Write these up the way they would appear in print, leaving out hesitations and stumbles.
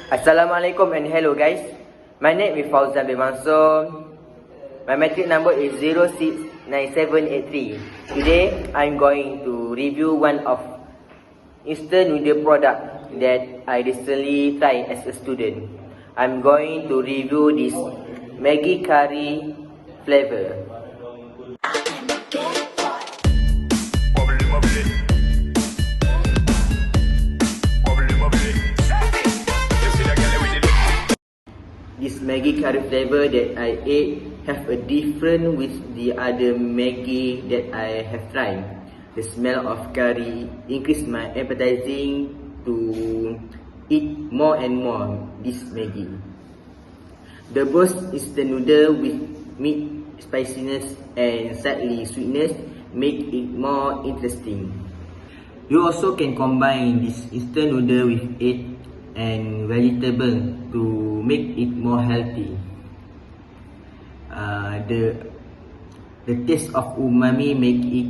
Assalamualaikum and hello guys. My name is Fauzan bin Mansur. My metric number is 069783. Today I'm going to review one of instant noodle product that I recently tried as a student. I'm going to review this Maggi curry flavor. This Maggi curry flavor that I ate have a different with the other Maggi that I have tried. The smell of curry increased my appetizing to eat more and more this Maggi. The both instant noodle with meat spiciness and slightly sweetness make it more interesting. You also can combine this instant noodle with egg and vegetable to make it more healthy. The taste of umami make it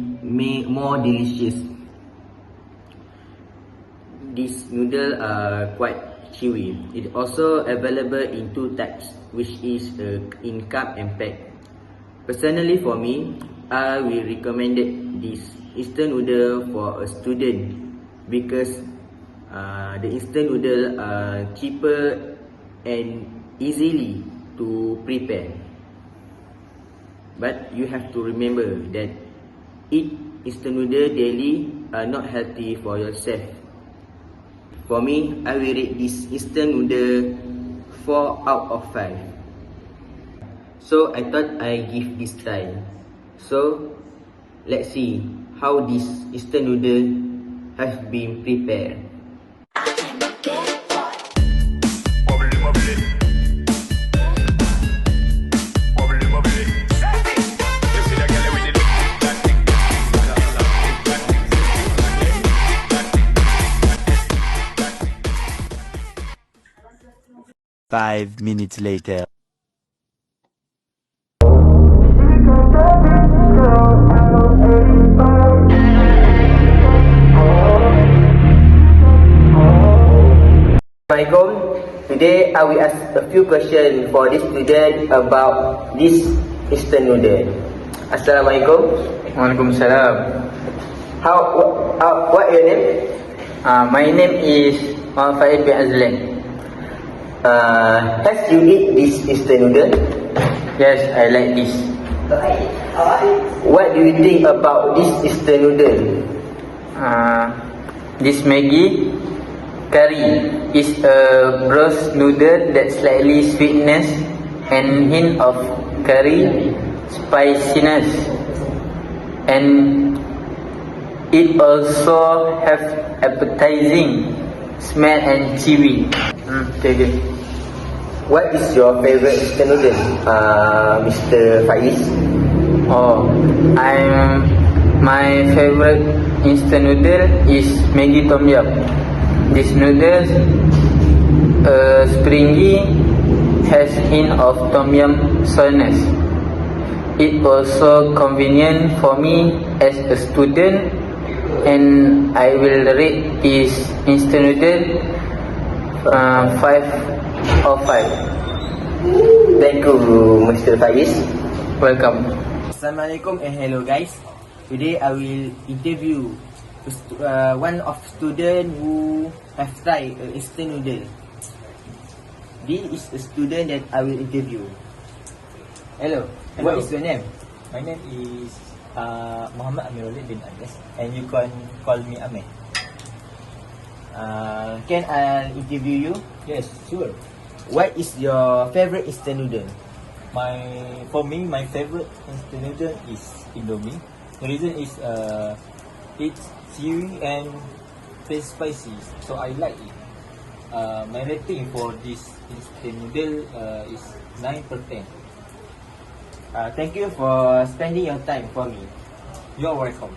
more delicious. These noodles are quite chewy. It also available in two types, which is in cup and pack. Personally for me, I will recommend this instant noodle for a student because the instant noodle are cheaper and easily to prepare. But you have to remember that eat instant noodle daily are not healthy for yourself. For me, I will rate this instant noodle 4 out of 5. So I thought I give this try. So let's see how this instant noodle has been prepared. Five minutes later. Assalamualaikum. Today I will ask a few questions for this student about this instant noodle. Assalamualaikum. Waalaikumsalam. What your name? My name is Faid bin Azlan. Has you eat this instant noodle? Yes, I like this. What do you think about this instant noodle? This Maggi curry is a broth noodle that slightly sweetness and hint of curry spiciness, and it also have appetizing smell and chewy. Okay. What is your favorite instant noodle, Mr. Faiz? My favorite instant noodle is Maggi Tom Yum. This noodles springy, has hint of Tom Yum sourness. It also convenient for me as a student, and I will rate this instant noodle 5 of 5. Thank you, Mr. Faiz. Welcome. Assalamualaikum and hello guys. Today I will interview one of student who have tried instant noodle. This is a student that I will interview. Hello. What is your name? My name is Muhammad Amirullah bin Anas, and you can call me Amir. Can I interview you? Yes, sure. What is your favorite instant noodle? For me, my favorite instant noodle is Indomie. The reason is it's chewy and taste spicy, so I like it. My rating for this instant noodle is 9 per 10. Thank you for spending your time for me. You're welcome.